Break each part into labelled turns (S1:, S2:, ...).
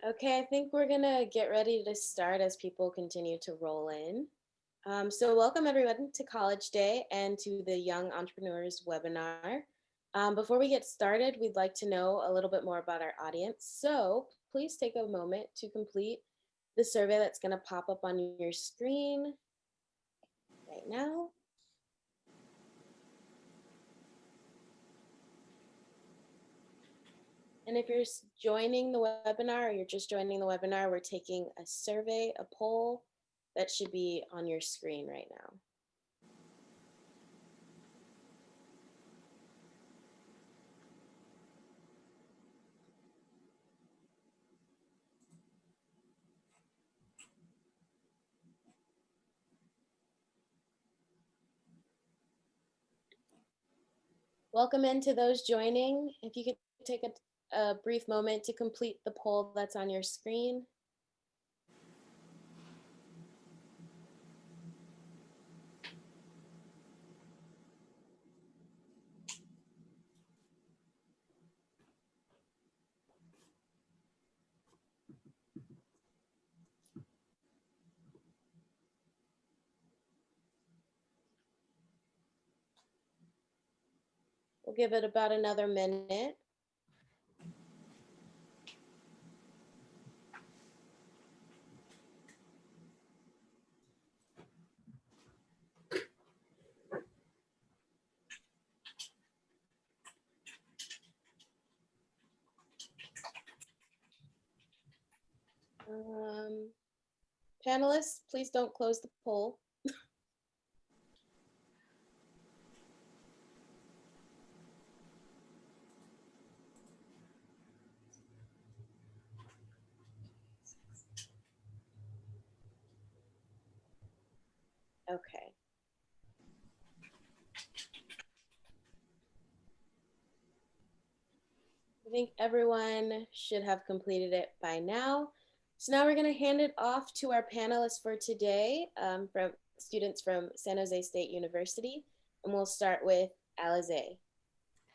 S1: Okay, I think we're gonna get ready to start as people continue to roll in. So welcome everyone to College Day and to the Young Entrepreneurs webinar. Before we get started, we'd like to know a little bit more about our audience. So please take a moment to complete the survey that's gonna pop up on your screen right now. And if you're joining the webinar or you're just joining the webinar, we're taking a survey, a poll that should be on your screen right now. Welcome into those joining. If you could take a brief moment to complete the poll that's on your screen. We'll give it about another minute. Panelists, please don't close the poll. Okay. I think everyone should have completed it by now. So now we're going to hand it off to our panelists for today, from students from San Jose State University. And we'll start with Alize.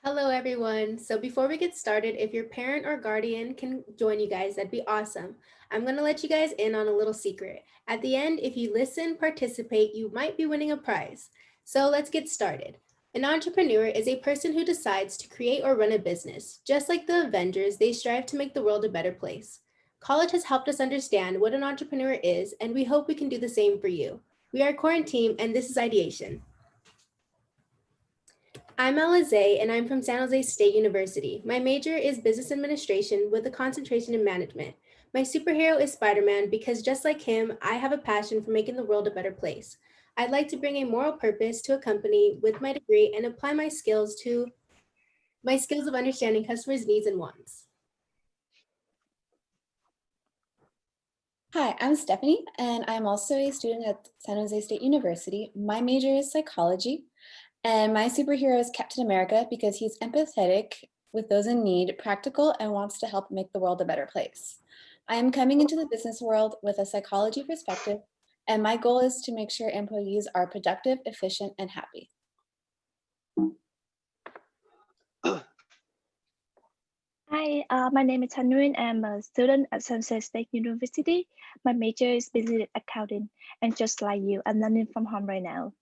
S2: Hello, everyone. So before we get started, if your parent or guardian can join you guys, that'd be awesome. I'm going to let you guys in on a little secret. At the end, if you listen, participate, you might be winning a prize. So let's get started. An entrepreneur is a person who decides to create or run a business. Just like the Avengers, they strive to make the world a better place. College has helped us understand what an entrepreneur is, and we hope we can do the same for you. We are Quarantine, and this is Ideation. I'm Alize, and I'm from San Jose State University. My major is business administration with a concentration in management. My superhero is Spider-Man because just like him, I have a passion for making the world a better place. I'd like to bring a moral purpose to a company with my degree and apply my skills of understanding customers' needs and wants.
S3: Hi, I'm Stephanie, and I'm also a student at San Jose State University. My major is psychology, and my superhero is Captain America because he's empathetic with those in need, practical, and wants to help make the world a better place. I am coming into the business world with a psychology perspective, and my goal is to make sure employees are productive, efficient, and happy.
S4: Hi, my name is Tanwin. I'm a student at San Jose State University. My major is business accounting, and just like you, I'm learning from home right now.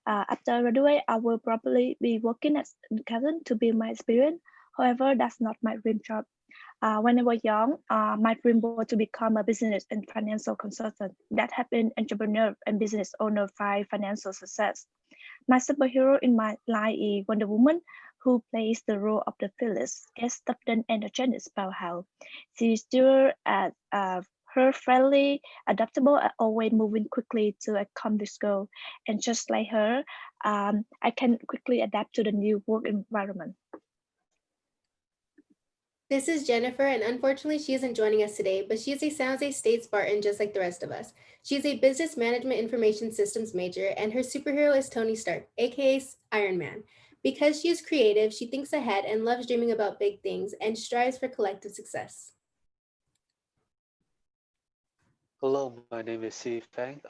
S4: After graduate, I will probably be working as an accountant to build my experience. However, that's not my dream job. When I was young, my dream was to become a business and financial consultant that have been entrepreneur and business owner for financial success. My superhero in my life is Wonder Woman, who plays the role of the fearless, yet stubborn and a genius powerhouse. She is still at her friendly, adaptable, and always moving quickly to accomplish goals. And just like her, I can quickly adapt to the new work environment.
S2: This is Jennifer, and unfortunately she isn't joining us today, but she is a San Jose State Spartan just like the rest of us. She is a business management information systems major, and her superhero is Tony Stark, aka Iron Man. Because she is creative, she thinks ahead and loves dreaming about big things and strives for collective success.
S5: Hello, my name is Steve Fang.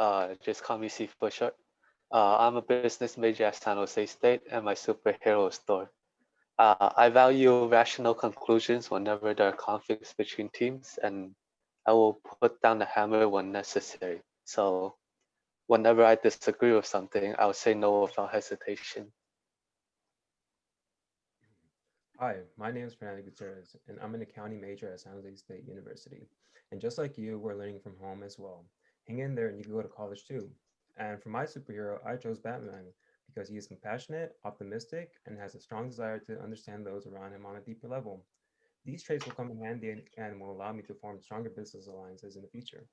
S5: Just call me Steve for short. I'm a business major at San Jose State, and my superhero is Thor. I value rational conclusions whenever there are conflicts between teams, and I will put down the hammer when necessary. So whenever I disagree with something, I'll say no without hesitation.
S6: Hi, my name is Fernando Gutierrez, and I'm an accounting major at San Jose State University. And just like you, we're learning from home as well. Hang in there and you can go to college too. And for my superhero, I chose Batman because he is compassionate, optimistic, and has a strong desire to understand those around him on a deeper level. These traits will come in handy and will allow me to form stronger business alliances in the future.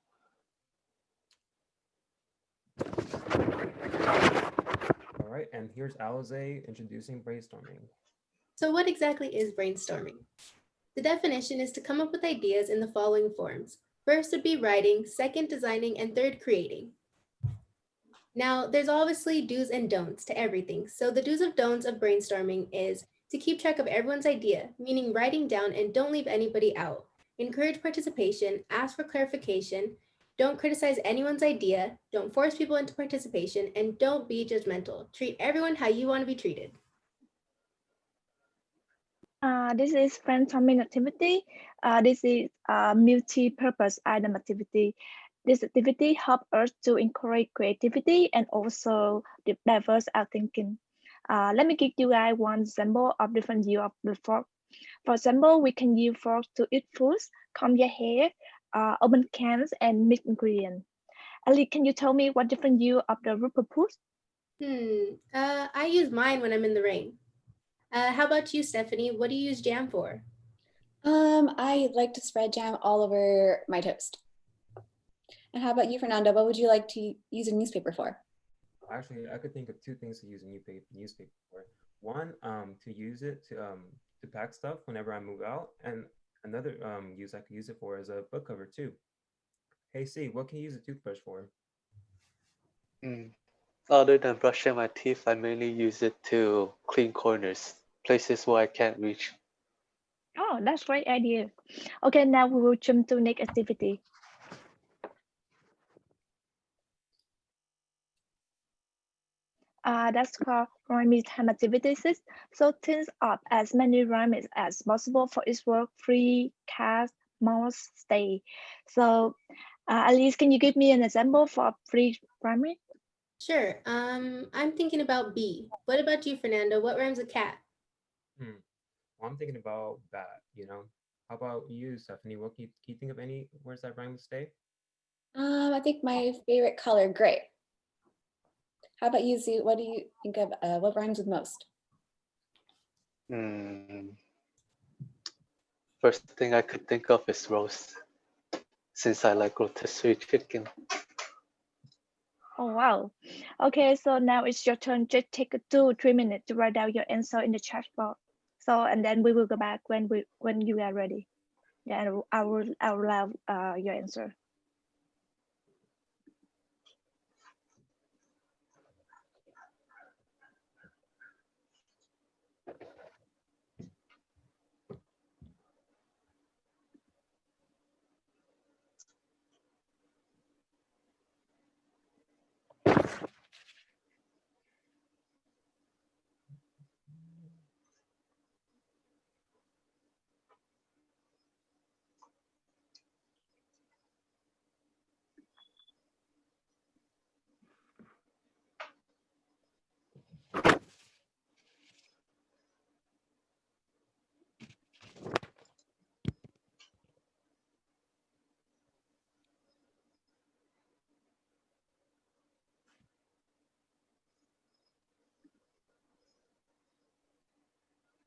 S6: All right, and here's Alize introducing brainstorming.
S2: So what exactly is brainstorming? The definition is to come up with ideas in the following forms. First would be writing, second designing, and third creating. Now, there's obviously do's and don'ts to everything. So the do's and don'ts of brainstorming is to keep track of everyone's idea, meaning writing down and don't leave anybody out. Encourage participation, ask for clarification, don't criticize anyone's idea, don't force people into participation, and don't be judgmental. Treat everyone how you want to be treated.
S4: This is brainstorming activity. This is a multi-purpose item activity. This activity helps us to encourage creativity and also diverse our thinking. Let me give you guys one example of different use of the fork. For example, we can use fork to eat foods, comb your hair, open cans, and mix ingredients. Ali, can you tell me what different use of the rubber pools?
S2: I use mine when I'm in the rain. How about you, Stephanie? What do you use jam for?
S3: I like to spread jam all over my toast. And how about you, Fernando? What would you like to use a newspaper for?
S6: Actually, I could think of two things to use a newspaper for. One, to use it to pack stuff whenever I move out, and another use I could use it for is a book cover too. Hey, C, what can you use a toothbrush for?
S5: Other than brushing my teeth, I mainly use it to clean corners, places where I can't reach.
S4: Oh, that's a great idea. Okay, now we will jump to next activity. That's called rhyme time activities. So think up as many rhymes as possible for each word: free, cast, mouse, stay. So Alice, can you give me an example for free rhyme?
S2: Sure. I'm thinking about bee. What about you, Fernando? What rhymes with cat?
S6: Well, I'm thinking about bat, you know. How about you, Stephanie? Can you think of any words that rhyme with stay?
S3: I think my favorite color, gray. How about you, Zoo? What do you think of, what rhymes with most?
S5: First thing I could think of is roast, since I like rotisserie chicken.
S4: Oh wow. Okay, so now it's your turn. Just take 2-3 minutes to write down your answer in the chat box. So and then we will go back when you are ready. Yeah, and I will allow your answer.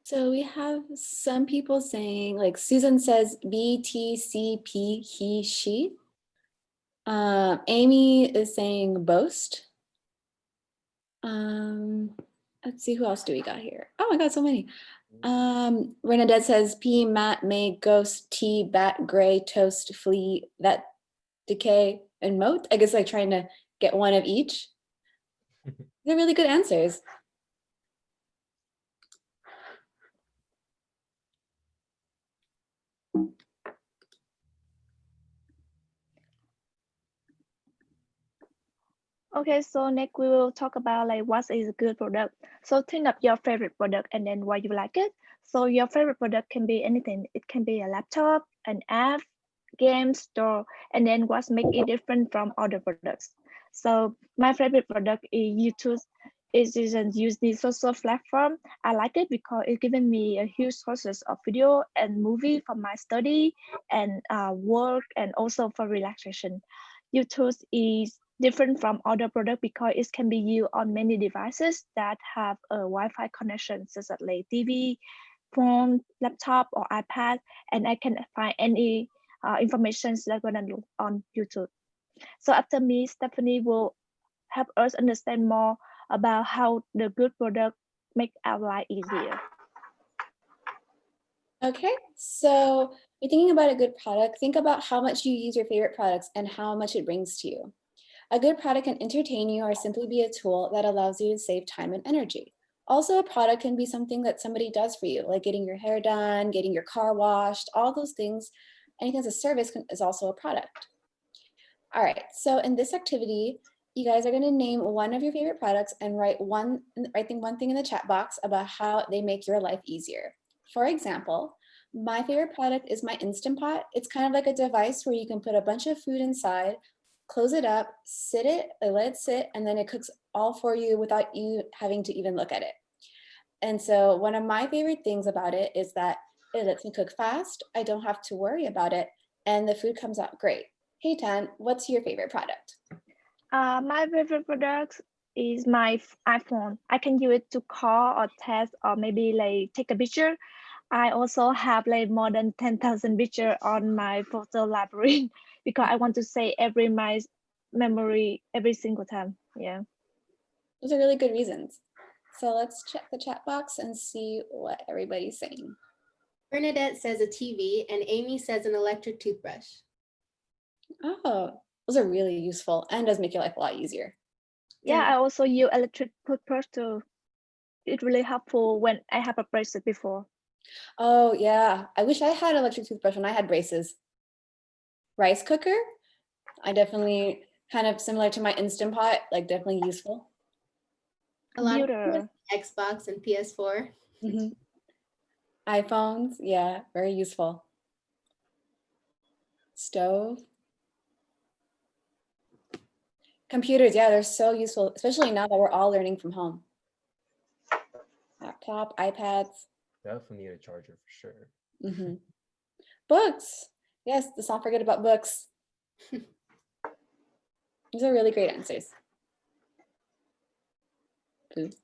S3: So we have some people saying, like Susan says, BTCP, he, she. Amy is saying boast. Let's see, who else do we got here? Oh my God, so many. Renadette says P, Matt, May, ghost, T, bat, gray, toast, flea, that, decay, and moat. I guess like trying to get one of each. They're really good answers.
S4: Okay, so next we will talk about like what is a good product. So think of your favorite product and then why you like it. So your favorite product can be anything. It can be a laptop, an app, game store, and then what make it different from other products. So my favorite product is YouTube. It is a use the social platform. I like it because it given me a huge sources of video and movie for my study and work and also for relaxation. YouTube is different from other product because it can be used on many devices that have a Wi-Fi connection, such as like TV, phone, laptop, or iPad, and I can find any information that I'm gonna look on YouTube. So after me, Stephanie will help us understand more about how the good product make our life easier.
S3: Okay, so you're thinking about a good product, think about how much you use your favorite products and how much it brings to you. A good product can entertain you or simply be a tool that allows you to save time and energy. Also, a product can be something that somebody does for you, like getting your hair done, getting your car washed, all those things. Anything that's a service is also a product. All right, so in this activity, you guys are gonna name one of your favorite products and write one thing in the chat box about how they make your life easier. For example, my favorite product is my Instant Pot. It's kind of like a device where you can put a bunch of food inside, close it up, let it sit, and then it cooks all for you without you having to even look at it. And so one of my favorite things about it is that it lets me cook fast, I don't have to worry about it, and the food comes out great. Hey Tan, what's your favorite product?
S4: My favorite product is my iPhone. I can use it to call or text or maybe like take a picture. I also have like more than 10,000 picture on my photo library because I want to save every my memory every single time. Yeah.
S3: Those are really good reasons. So let's check the chat box and see what everybody's saying.
S2: Bernadette says a TV and Amy says an electric toothbrush.
S3: Oh, those are really useful and does make your life a lot easier.
S4: Yeah, I also use electric toothbrush too. It's really helpful when I have a braces before.
S3: Oh yeah, I wish I had an electric toothbrush when I had braces. Rice cooker, I definitely kind of similar to my Instant Pot, like definitely useful.
S2: A lot of
S4: Computer.
S2: Xbox and PS4.
S3: Mm-hmm. iPhones, yeah, very useful. Stove. Computers, yeah, they're so useful, especially now that we're all learning from home. Laptop, iPads.
S6: Definitely need a charger for sure.
S3: Mm-hmm. Books. Yes, let's not forget about books. These are really great answers. Food.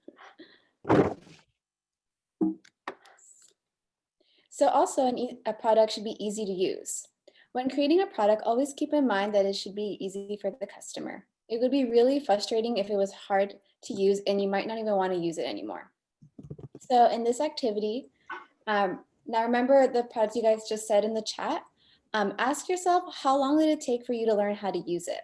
S3: So also a product should be easy to use. When creating a product, always keep in mind that it should be easy for the customer. It would be really frustrating if it was hard to use and you might not even want to use it anymore. So in this activity, now remember the products you guys just said in the chat. Ask yourself, how long did it take for you to learn how to use it?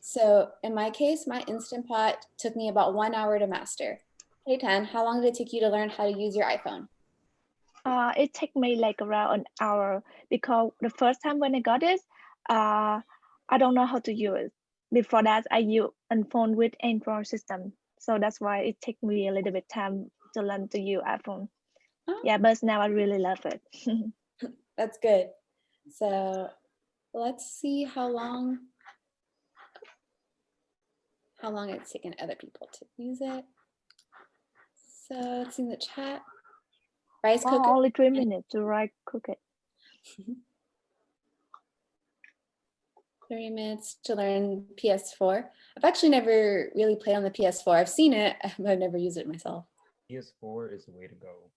S3: So in my case, my Instant Pot took me about 1 hour to master. Hey Tan, how long did it take you to learn how to use your iPhone?
S4: It took me like around an hour because the first time when I got it, I don't know how to use it. Before that, I use a phone with Android system. So that's why it took me a little bit time to learn to use iPhone.
S3: Oh.
S4: Yeah, but now I really love it.
S3: That's good. So let's see how long it's taken other people to use it. So let's see in the chat. Rice cooker.
S4: Only 3 minutes to cook it.
S3: 30 minutes to learn PS4. I've actually never really played on the PS4. I've seen it, but I've never used it myself.
S6: PS4 is the way to go.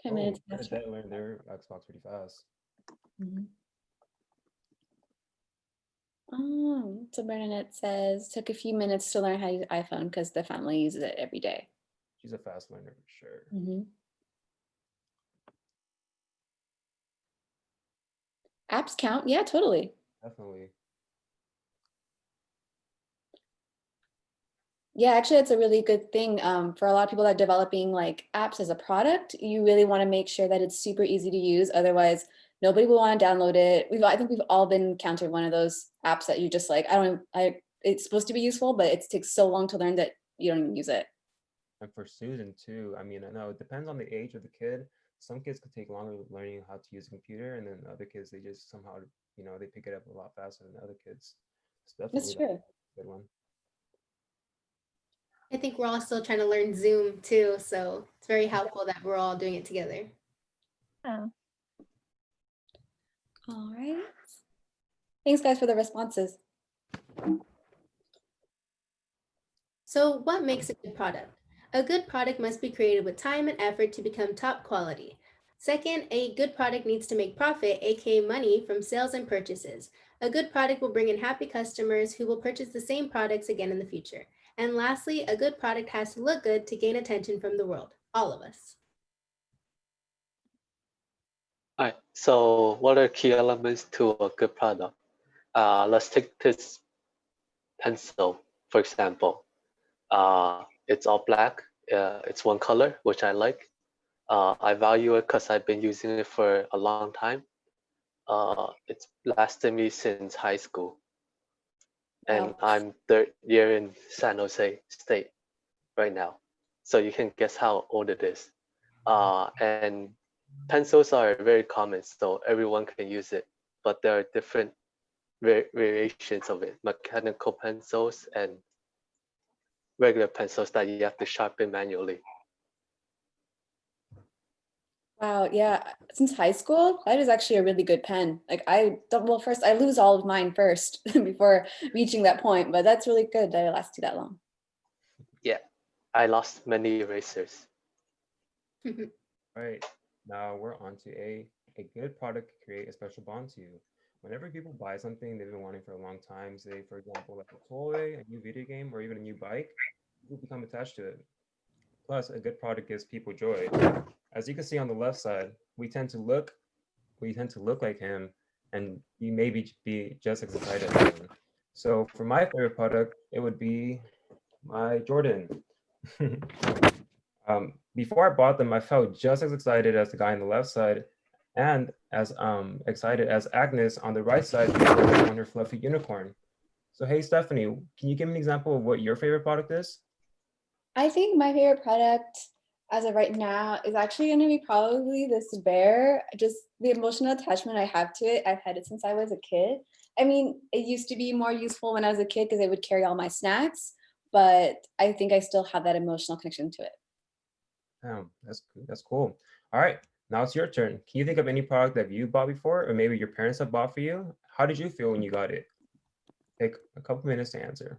S3: 10 minutes.
S6: They learned their Xbox pretty fast.
S3: Oh, so Bernadette says, took a few minutes to learn how to use iPhone because the family uses it every day.
S6: She's a fast learner for sure.
S3: Apps count? Yeah, totally.
S6: Definitely.
S3: Yeah, actually, it's a really good thing for a lot of people that are developing like apps as a product. You really want to make sure that it's super easy to use. Otherwise, nobody will want to download it. I think we've all been encountered one of those apps that you just like, it's supposed to be useful, but it takes so long to learn that you don't even use it.
S6: And for Susan too, I mean, I know it depends on the age of the kid, some kids could take longer learning how to use a computer, and then other kids, they just somehow, they pick it up a lot faster than other kids. So
S3: That's
S6: definitely
S3: true.
S6: a good one.
S2: I think we're all still trying to learn Zoom too, so it's very helpful that we're all doing it together.
S4: Oh.
S3: All right. Thanks, guys, for the responses.
S2: So what makes a good product? A good product must be created with time and effort to become top quality. Second, a good product needs to make profit, aka money, from sales and purchases. A good product will bring in happy customers who will purchase the same products again in the future. And lastly, a good product has to look good to gain attention from the world, all of us.
S5: All right. So what are key elements to a good product? Let's take this pencil, for example. It's all black. It's one color, which I like. I value it because I've been using it for a long time. It's lasted me since high school, and
S3: Wow.
S5: I'm third year in San Jose State right now. So you can guess how old it is. And pencils are very common, so everyone can use it. But there are different variations of it: mechanical pencils and regular pencils that you have to sharpen manually.
S3: Wow, yeah. Since high school, that is actually a really good pen. Like I don't, well, first I lose all of mine first before reaching that point, but that's really good that it lasts you that long.
S5: Yeah, I lost many erasers.
S6: Right. Now we're on to a good product can create a special bond to you. Whenever people buy something they've been wanting for a long time, say for example like a toy, a new video game, or even a new bike, people become attached to it. Plus, a good product gives people joy. As you can see on the left side, we tend to look like him, and you maybe be just as excited as him. So for my favorite product, it would be my Jordan. Before I bought them, I felt just as excited as the guy on the left side, and as excited as Agnes on the right side on her fluffy unicorn. So hey, Stephanie, can you give me an example of what your favorite product is?
S3: I think my favorite product as of right now is actually going to be probably this bear. Just the emotional attachment I have to it. I've had it since I was a kid. I mean, it used to be more useful when I was a kid because it would carry all my snacks, but I think I still have that emotional connection to it.
S6: That's cool. All right, now it's your turn. Can you think of any product that you bought before, or maybe your parents have bought for you? How did you feel when you got it? Take a couple minutes to answer.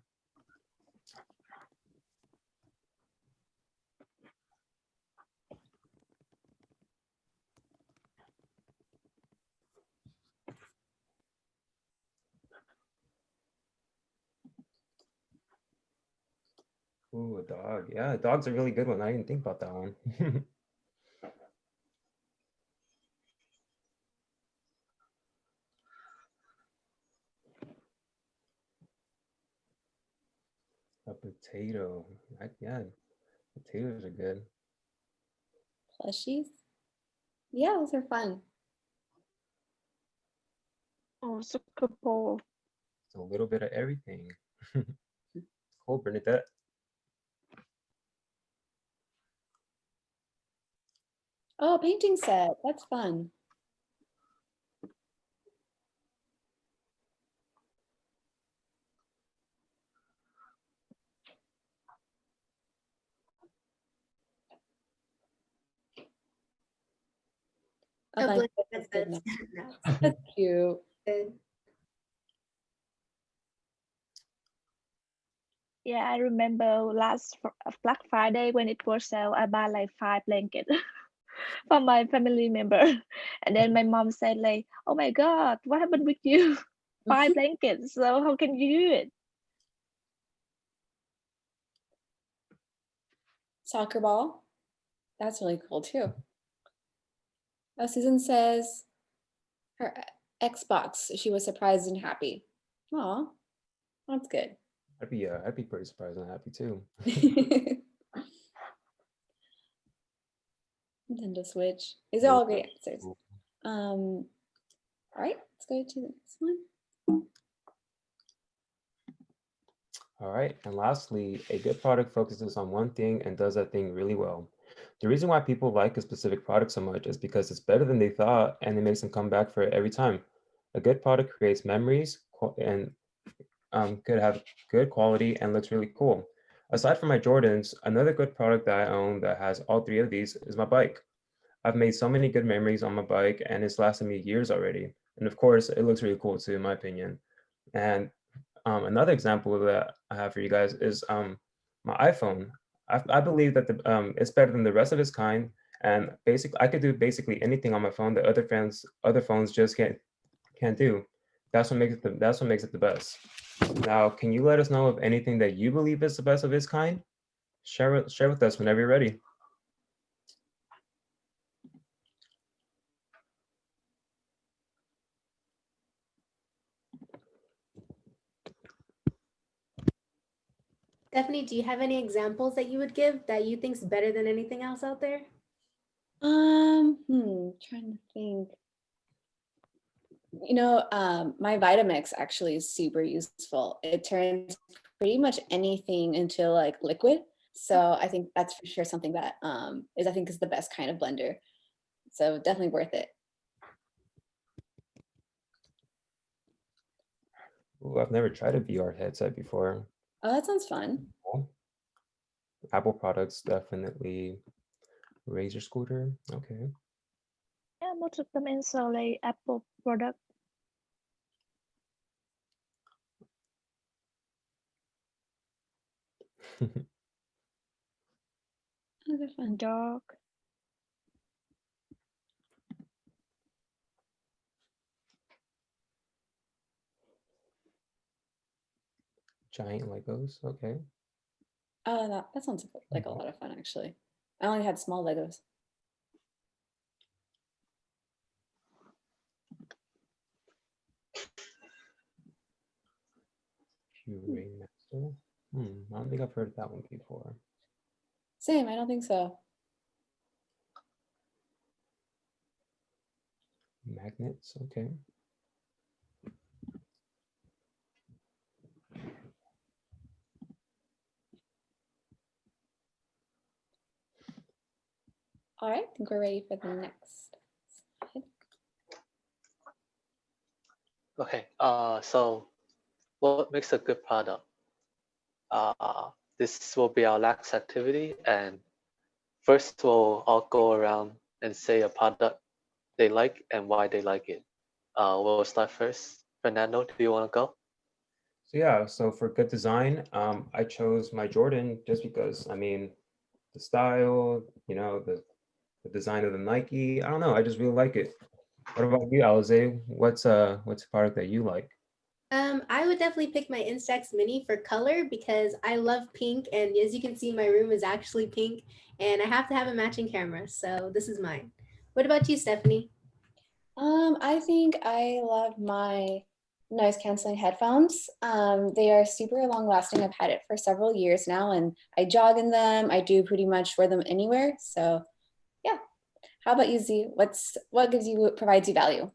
S6: Ooh, a dog. Yeah, a dog's a really good one. I didn't think about that one. A potato. Yeah, potatoes are good.
S3: Plushies? Yeah, those are fun.
S4: Oh, super bowl.
S6: It's a little bit of everything. Cool, Bernadette.
S3: Oh, painting set. That's fun. A
S2: A
S3: blanket
S2: blanket
S3: is
S2: that
S3: good
S2: says
S3: enough.
S2: nuts.
S3: That's cute.
S2: Good.
S4: Yeah, I remember last Black Friday when it was sale, I buy like 5 blankets from my family member. And then my mom said like, oh my God, what happened with you? 5 blankets, so how can you do it?
S3: Soccer ball. That's really cool too. Susan says her Xbox. She was surprised and happy. Aw, that's good.
S6: I'd be pretty surprised and happy too.
S3: Nintendo Switch. These are all great answers.
S6: Cool.
S3: All right, let's go to the next one.
S6: All right, and lastly, a good product focuses on one thing and does that thing really well. The reason why people like a specific product so much is because it's better than they thought and it makes them come back for it every time. A good product creates memories and could have good quality and looks really cool. Aside from my Jordans, another good product that I own that has all three of these is my bike. I've made so many good memories on my bike and it's lasted me years already. And of course, it looks really cool too, in my opinion. And another example that I have for you guys is my iPhone. I believe that it's better than the rest of its kind, and basically I could do basically anything on my phone that other phones just can't do. That's what makes it the best. Now, can you let us know of anything that you believe is the best of its kind? Share with us whenever you're ready.
S2: Stephanie, do you have any examples that you would give that you think's better than anything else out there?
S3: Trying to think. My Vitamix actually is super useful. It turns pretty much anything into like liquid. So I think that's for sure something that is the best kind of blender. So definitely worth it.
S6: Ooh, I've never tried a VR headset before.
S3: Oh, that sounds fun.
S6: Apple products definitely. Razer scooter, okay.
S4: Yeah, most of them also like Apple product.
S3: Oh, they're fun.
S4: Dog.
S6: Giant Legos, okay.
S3: Oh, that sounds like a lot of fun actually. I only had small Legos.
S6: Rain Master. I don't think I've heard that one before.
S3: Same, I don't think so.
S6: Magnets, okay.
S3: All right, I think we're ready for the next slide.
S5: Okay. So what makes a good product? This will be our last activity, and first we'll all go around and say a product they like and why they like it. We'll start first. Fernando, do you want to go?
S6: So yeah, so for good design, I chose my Jordan just because, I mean, the style, the design of the Nike, I don't know, I just really like it. What about you, Alize? What's a product that you like?
S2: I would definitely pick my Instax Mini for color because I love pink, and as you can see, my room is actually pink, and I have to have a matching camera, so this is mine. What about you, Stephanie?
S3: I think I love my noise canceling headphones. They are super long lasting. I've had it for several years now and I jog in them. I do pretty much wear them anywhere. So yeah. How about you, Z? What provides you value?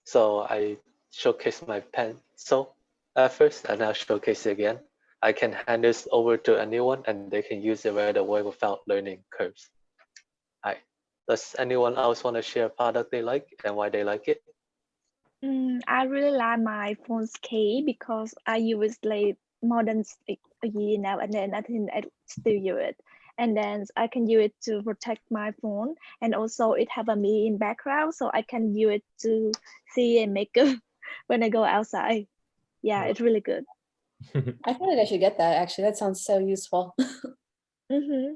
S5: So I showcase my pencil at first, and I'll showcase it again. I can hand this over to anyone, and they can use it right away without learning curves. Hi. Does anyone else want to share a product they like and why they like it?
S4: I really like my phone's case because I use like more than a year now, and then I think I still use it. And then I can use it to protect my phone, and also it have a me in background, so I can use it to see and make up when I go outside. Yeah, it's really good.
S3: I feel like I should get that actually. That sounds so useful.
S4: Mm-hmm.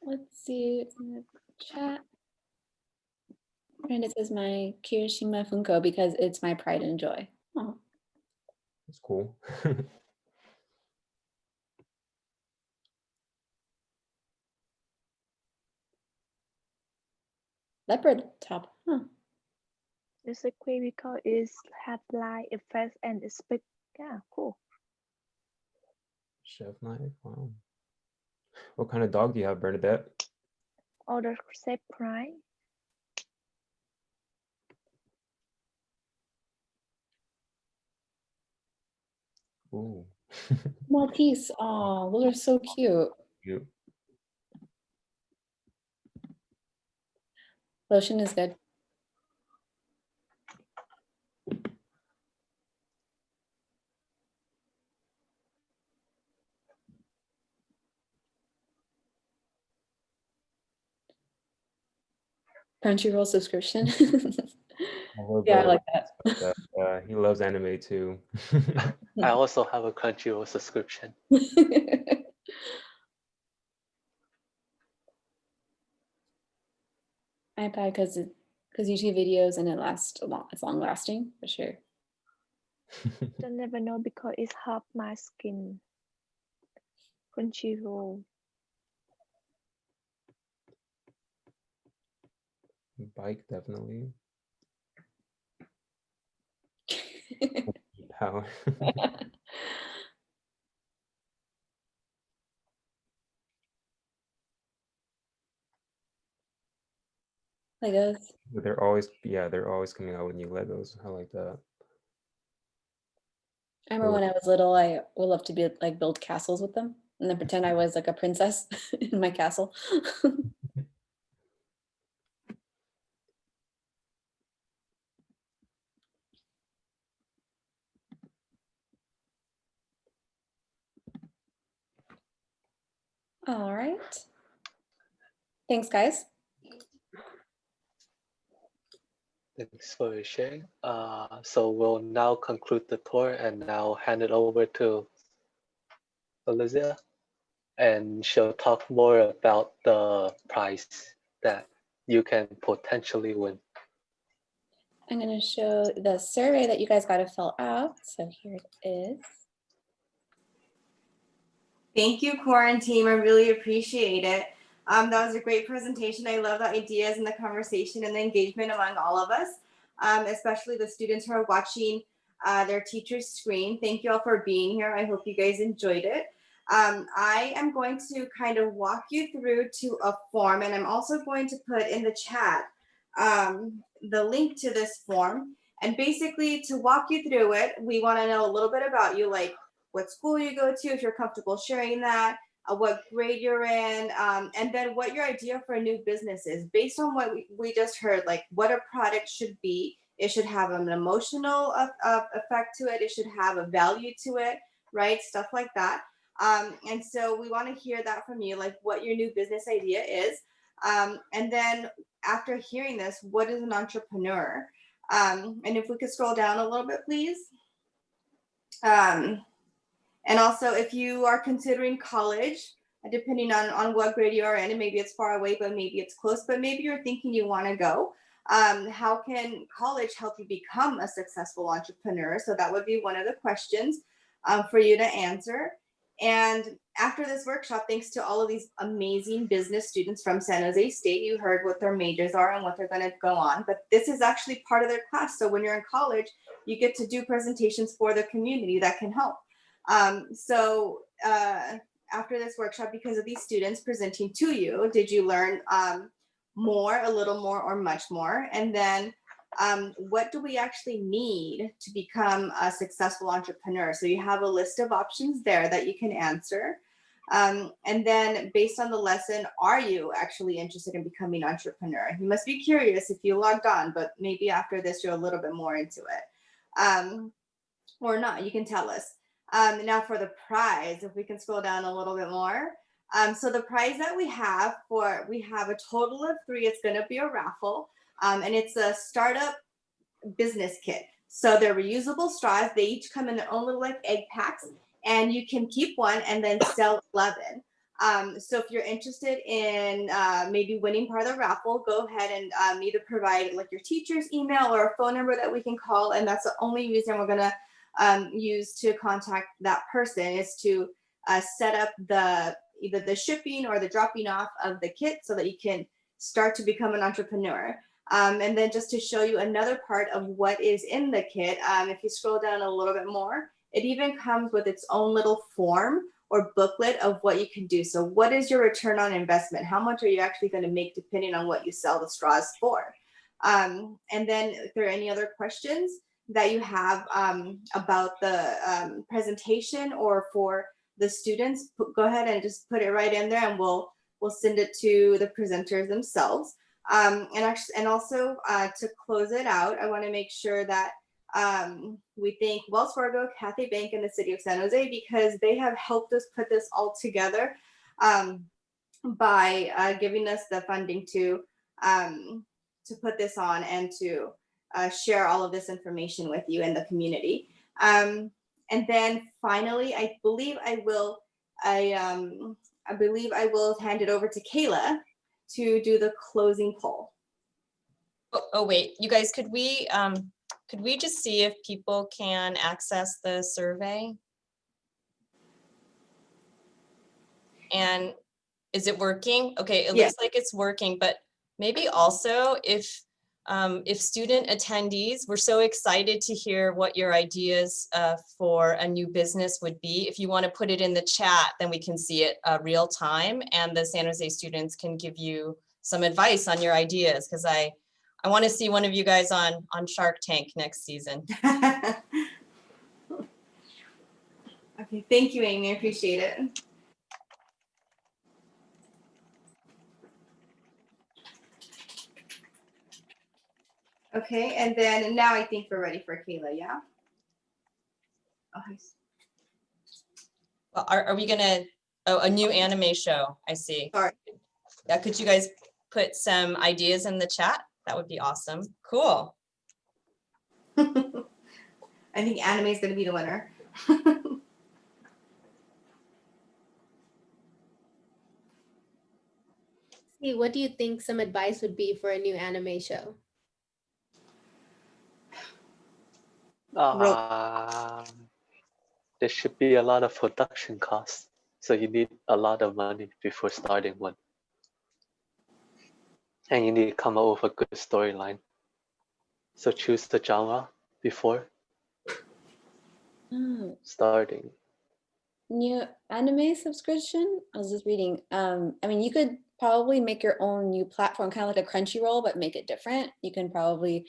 S3: Let's see what's in the chat. And it says my Kirishima Funko because it's my pride and joy. Oh,
S6: That's cool.
S3: leopard top. Huh.
S4: It's a great because it's have light effects and it's big. Yeah, cool.
S6: Chef knife, wow. What kind of dog do you have, Bernadette?
S4: or the set price?
S6: Ooh.
S3: Maltese. Oh, those are so cute.
S6: Cute.
S3: Lotion is good. Crunchyroll subscription. Yeah, I like that.
S6: He loves anime too.
S5: I also have a Crunchyroll subscription.
S3: iPad because YouTube videos and it's long lasting for sure.
S4: Don't never know because it's half my skin. Crunchyroll.
S6: Bike definitely. Power.
S3: Legos.
S6: But they're always coming out with new Legos. I like that.
S3: I remember when I was little, I would love to be like build castles with them and then pretend I was like a princess in my castle. All right. Thanks, guys.
S5: Thanks for sharing. So we'll now conclude the tour and now hand it over to Olivia, and she'll talk more about the prize that you can potentially win.
S3: I'm going to show the survey that you guys got to fill out. So here it is.
S7: Thank you, Quarantine. I really appreciate it. That was a great presentation. I love the ideas and the conversation and the engagement among all of us, especially the students who are watching their teacher's screen. Thank you all for being here. I hope you guys enjoyed it. I am going to kind of walk you through to a form, and I'm also going to put in the chat the link to this form. And basically, to walk you through it, we want to know a little bit about you, like what school you go to, if you're comfortable sharing that, what grade you're in, and then what your idea for a new business is. Based on what we just heard, like what a product should be, it should have an emotional effect to it, it should have a value to it, right? Stuff like that. And so we want to hear that from you, like what your new business idea is. And then after hearing this, what is an entrepreneur? And if we could scroll down a little bit, please. And also, if you are considering college, depending on what grade you are in, and maybe it's far away, but maybe it's close, but maybe you're thinking you want to go, how can college help you become a successful entrepreneur? So that would be one of the questions for you to answer. And after this workshop, thanks to all of these amazing business students from San Jose State, you heard what their majors are and what they're going to go on, but this is actually part of their class. So when you're in college, you get to do presentations for the community that can help. So after this workshop, because of these students presenting to you, did you learn more, a little more, or much more? And then what do we actually need to become a successful entrepreneur? So you have a list of options there that you can answer. And then based on the lesson, are you actually interested in becoming an entrepreneur? You must be curious if you logged on, but maybe after this, you're a little bit more into it. Or not, you can tell us. Now for the prize, if we can scroll down a little bit more. So the prize that we have a total of 3. It's going to be a raffle, and it's a startup business kit. So they're reusable straws. They each come in their own little like egg packs, and you can keep one and then sell 11. So if you're interested in maybe winning part of the raffle, go ahead and either provide like your teacher's email or a phone number that we can call, and that's the only reason we're gonna use to contact that person is to set up either the shipping or the dropping off of the kit so that you can start to become an entrepreneur. And then just to show you another part of what is in the kit, if you scroll down a little bit more, it even comes with its own little form or booklet of what you can do. So what is your return on investment? How much are you actually going to make depending on what you sell the straws for? And then if there are any other questions that you have about the presentation or for the students, go ahead and just put it right in there, and we'll send it to the presenters themselves. And also to close it out, I want to make sure that we thank Wells Fargo, Cathay Bank, and the City of San Jose, because they have helped us put this all together by giving us the funding to put this on and to share all of this information with you and the community. And then finally, I believe I will hand it over to Kayla to do the closing poll.
S8: Oh wait, you guys, could we just see if people can access the survey? And is it working? Okay, it looks like it's working, but maybe also if student attendees, we're so excited to hear what your ideas for a new business would be. If you want to put it in the chat, then we can see it real time, and the San Jose students can give you some advice on your ideas, because I want to see one of you guys on Shark Tank next season.
S7: Okay, thank you, Amy. I appreciate it. Okay, and then now I think we're ready for Kayla, yeah? Okay.
S8: Well, are we gonna, a new anime show, I see.
S7: Sorry.
S8: Yeah, could you guys put some ideas in the chat? That would be awesome. Cool.
S7: I think anime is gonna be the winner.
S2: See, what do you think some advice would be for a new anime show?
S5: There should be a lot of production costs, so you need a lot of money before starting one, and you need to come up with a good storyline. So choose the genre before starting.
S3: New anime subscription? I was just reading. I mean, you could probably make your own new platform, kind of like a Crunchyroll, but make it different. You can probably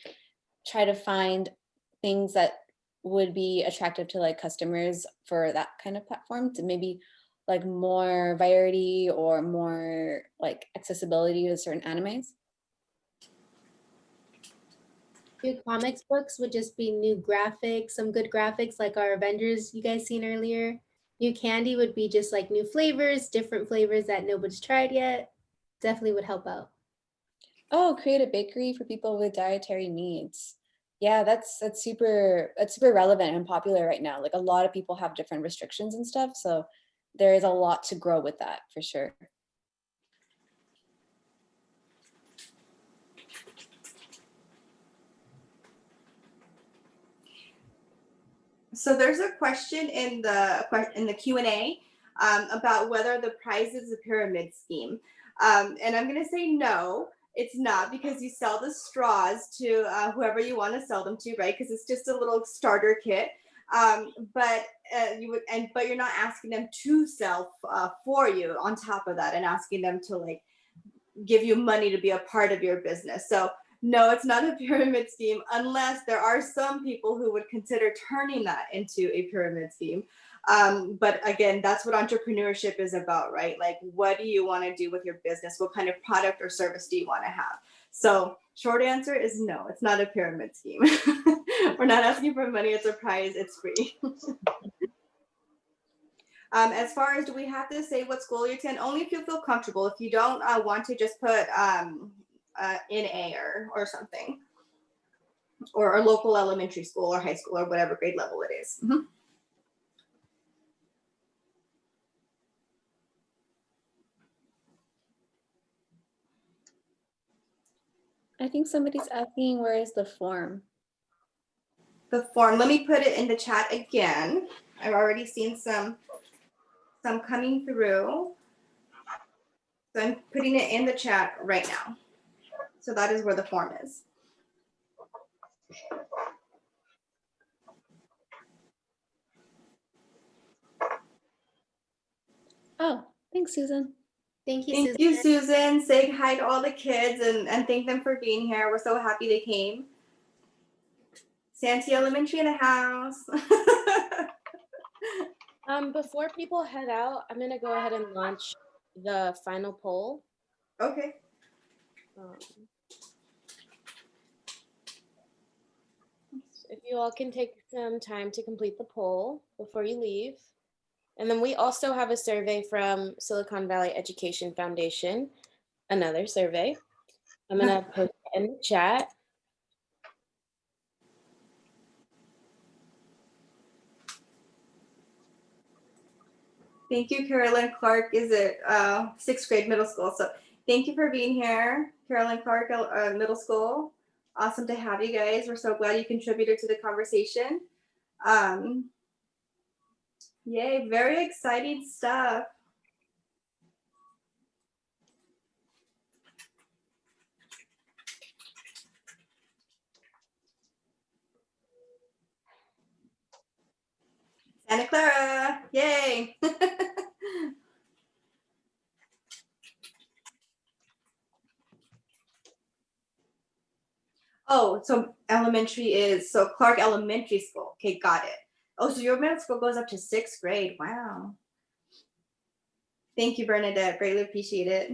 S3: try to find things that would be attractive to like customers for that kind of platform, to maybe like more variety or more like accessibility to certain animes.
S2: New comics books would just be new graphics, some good graphics like our Avengers you guys seen earlier. New candy would be just like new flavors, different flavors that nobody's tried yet. Definitely would help out.
S3: Oh, create a bakery for people with dietary needs. Yeah, that's super relevant and popular right now. Like a lot of people have different restrictions and stuff, so there is a lot to grow with that for sure.
S7: So there's a question in the Q&A about whether the prize is a pyramid scheme. And I'm going to say no, it's not, because you sell the straws to whoever you want to sell them to, right? Because it's just a little starter kit. But you're not asking them to sell for you on top of that, and asking them to like give you money to be a part of your business. So no, it's not a pyramid scheme, unless there are some people who would consider turning that into a pyramid scheme. But again, that's what entrepreneurship is about, right? Like, what do you want to do with your business? What kind of product or service do you want to have? So short answer is no, it's not a pyramid scheme. We're not asking for money, it's a prize, it's free. As far as, do we have to say what school you attend? Only if you feel comfortable. If you don't want to, just put NA or something, or a local elementary school or high school or whatever grade level it is. Mm-hmm.
S3: I think somebody's asking, where is the form?
S7: The form, let me put it in the chat again. I've already seen some coming through. So I'm putting it in the chat right now. So that is where the form is.
S3: Oh, thanks, Susan.
S2: Thank you,
S7: Thank
S2: Susan.
S7: you, Susan. Say hi to all the kids and thank them for being here. We're so happy they came. Santee Elementary in the house.
S1: Before people head out, I'm gonna go ahead and launch the final poll.
S7: Okay.
S1: If you all can take some time to complete the poll before you leave. And then we also have a survey from Silicon Valley Education Foundation, another survey. I'm gonna post it in the chat.
S7: Thank you, Carolyn Clark is at 6th grade middle school. So thank you for being here, Carolyn Clark, middle school. Awesome to have you guys. We're so glad you contributed to the conversation. Yay, very exciting stuff. Santa Clara, yay. Oh, so elementary is, so Clark Elementary School. Okay, got it. Oh, so your middle school goes up to 6th grade. Wow. Thank you, Bernadette. Greatly appreciate it.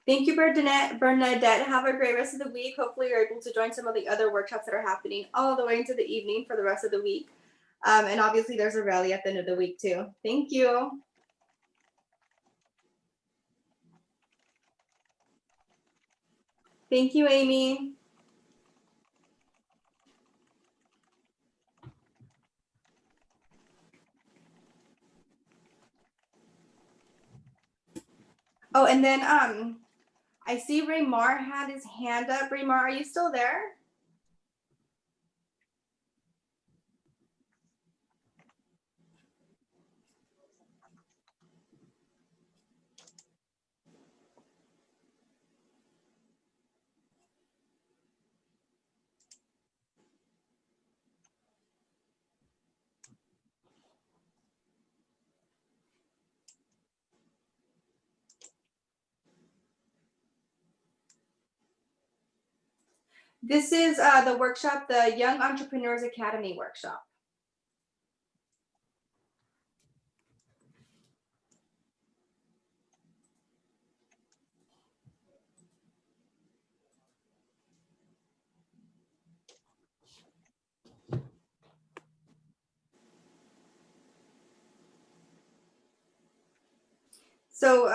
S7: Thank you, Bernadette. Have a great rest of the week. Hopefully you're able to join some of the other workshops that are happening all the way into the evening for the rest of the week. And obviously there's a rally at the end of the week too. Thank you. Thank you, Amy. Oh, and then I see Raymar had his hand up. Raymar, are you still there? This is the workshop, the Young Entrepreneurs Academy workshop. So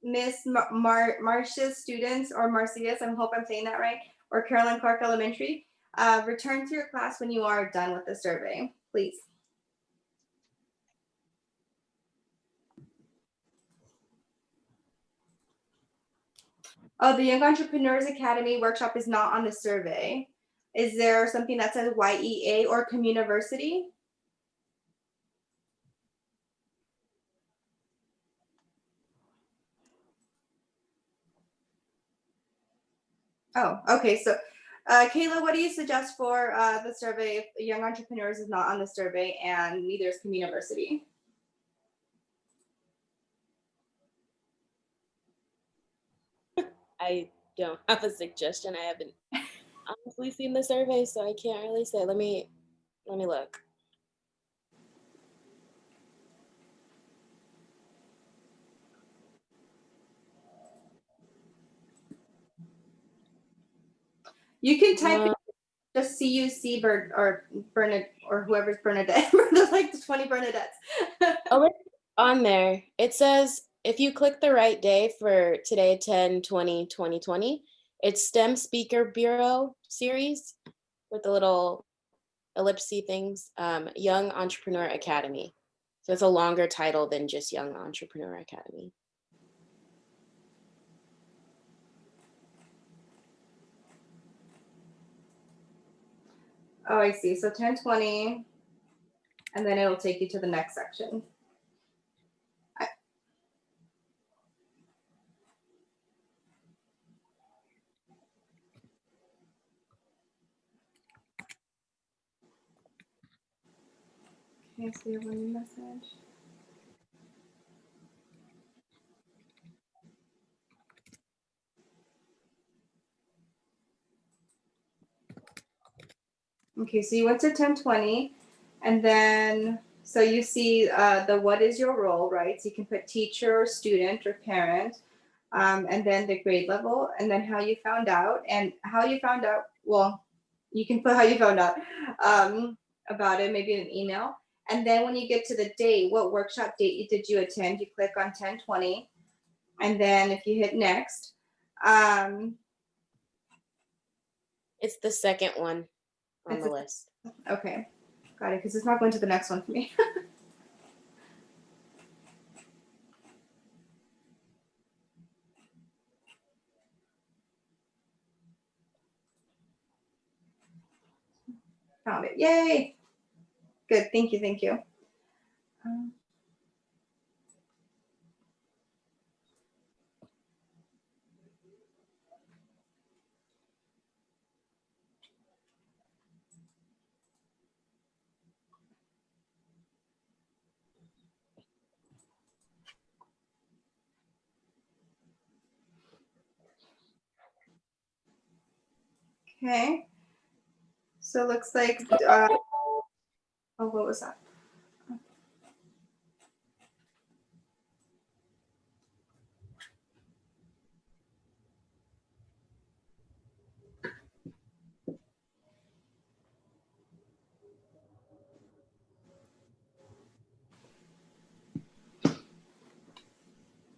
S7: Miss Marcia's students, or Marcia's, I hope I'm saying that right, or Carolyn Clark Elementary, return to your class when you are done with the survey, please. Oh, the Young Entrepreneurs Academy workshop is not on the survey. Is there something that says YEA or Communiversity? Oh, okay. So, Kayla, what do you suggest for the survey if Young Entrepreneurs is not on the survey and neither is Communiversity?
S1: I don't have a suggestion. I haven't honestly seen the survey, so I can't really say. Let me look.
S7: You can type in just CUC Bernadette or whoever's Bernadette. There's like 20 Bernadettes.
S1: Oh, it's on there. It says if you click the right day for today, 10/20/2020, it's STEM Speaker Bureau series with the little ellipsy things, Young Entrepreneur Academy. So it's a longer title than just Young Entrepreneur Academy.
S7: Oh, I see. So 1020, and then it'll take you to the next section. Okay, so you have a new message. Okay, so you went to 1020, and then so you see the what is your role, right? So you can put teacher, student, or parent, and then the grade level, and then how you found out, and how you found out. Well, you can put how you found out about it, maybe in an email. And then when you get to the date, what workshop date did you attend? You click on 1020, and then if you hit next,
S1: It's the second one on the list.
S7: okay, got it, because it's not going to the next one for me. Found it. Yay. Good. Thank you. Thank you. Okay. So it looks like, oh, what was that?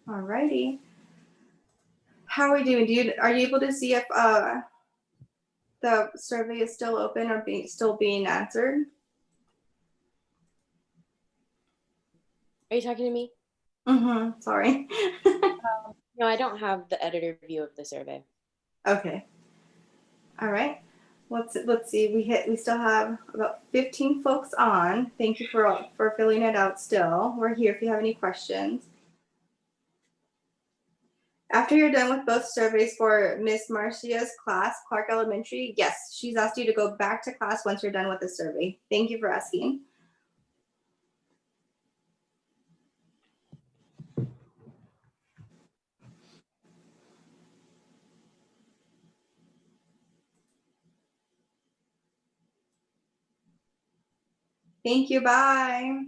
S7: Alrighty. How are we doing? Are you able to see if the survey is still open or still being answered?
S1: Are you talking to me?
S7: Mm-hmm. Sorry.
S1: No, I don't have the editor view of the survey.
S7: Okay. All right. Let's see. We still have about 15 folks on. Thank you for filling it out still. We're here if you have any questions. After you're done with both surveys for Miss Marcia's class, Clark Elementary, yes, she's asked you to go back to class once you're done with the survey. Thank you for asking. Thank you. Bye.